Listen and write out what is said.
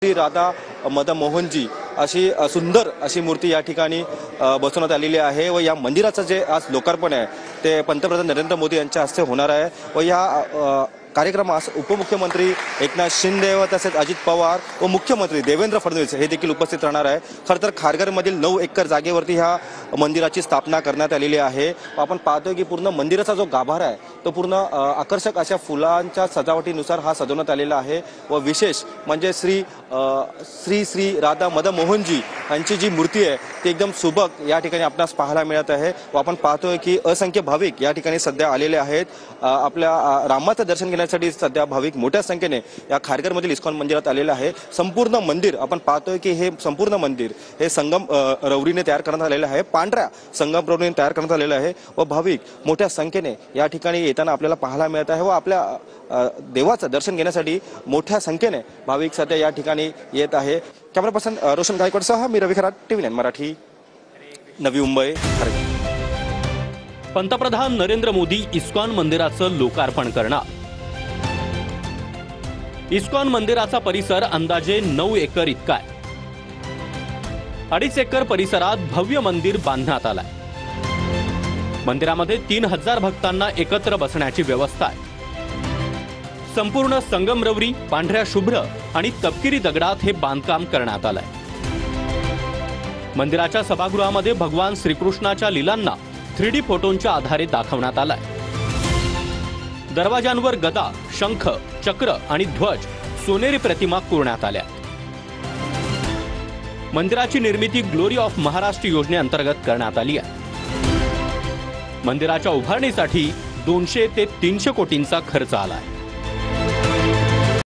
श्री राधा मदन मोहनजी अशी सुंदर अशी मूर्ती या ठिकाणी बसवण्यात आलेली आहे व या मंदिराचं जे आज लोकार्पण आहे ते पंतप्रधान नरेंद्र मोदी यांच्या हस्ते होणार आहे व या कार्यक्रमास उपमुख्यमंत्री एकनाथ शिंदे व तसेच अजित पवार व मुख्यमंत्री देवेंद्र फडणवीस हे देखील उपस्थित राहणार आहे। खरं तर खारघरमधील 9 एकर जागेवरती ह्या मंदिराची स्थापना करण्यात आलेली आहे। आपण पाहतोय की पूर्ण मंदिराचा जो गाभारा आहे तो पूर्ण आकर्षक अशा फुलांच्या सजावटीनुसार हा सजवण्यात आलेला आहे व विशेष म्हणजे श्री राधा मदन मोहनजी यांची जी मूर्ती आहे ती एकदम सुबक या ठिकाणी आपणास पाहायला मिळत आहे व आपण पाहतोय की असंख्य भाविक या ठिकाणी सध्या आलेले आहेत। आपल्या रामाचं दर्शन घेण्यासाठी सध्या भाविक मोठ्या संख्येने या खारघरमधील इस्कॉन मंदिरात आलेले आहे। संपूर्ण मंदिर आपण पाहतोय की हे संपूर्ण मंदिर हे संगम रवरीने तयार करण्यात आलेले आहे, पांढऱ्या संगम रवरीने तयार करण्यात आलेले आहे व भाविक मोठ्या संख्येने या ठिकाणी येताना आपल्याला पाहायला मिळत आहे व आपल्या देवाचं दर्शन घेण्यासाठी मोठ्या संख्येने भाविक सध्या या ठिकाणी येत आहे। कॅमेरा पर्सन रोशन गायकवाडसह मी रवी खरात, TV9 मराठी, नवी मुंबई। पंतप्रधान नरेंद्र मोदी इस्कॉन मंदिराचं लोकार्पण करणार। इस्कॉन मंदिराचा परिसर अंदाजे 9 एकर इतका आहे। 2.5 एकर परिसरात भव्य मंदिर बांधण्यात आलंय। मंदिरामध्ये 3000 भक्तांना एकत्र बसण्याची व्यवस्था आहे। संपूर्ण संगमरवरी, पांढऱ्या शुभ्र आणि तपकिरी दगडात हे बांधकाम करण्यात आलंय। मंदिराच्या सभागृहामध्ये भगवान श्रीकृष्णाच्या लीलांना 3D फोटोंच्या आधारे दाखवण्यात आलाय। दरवाजांवर गदा, शंख, चक्र आणि ध्वज सोनेरी प्रतिमा कोरण्यात आल्या। मंदिराची निर्मिती ग्लोरी ऑफ महाराष्ट्र योजनेअंतर्गत करण्यात आली आहे। मंदिराच्या उभारणीसाठी 200 ते 300 कोटींचा खर्च आलाय।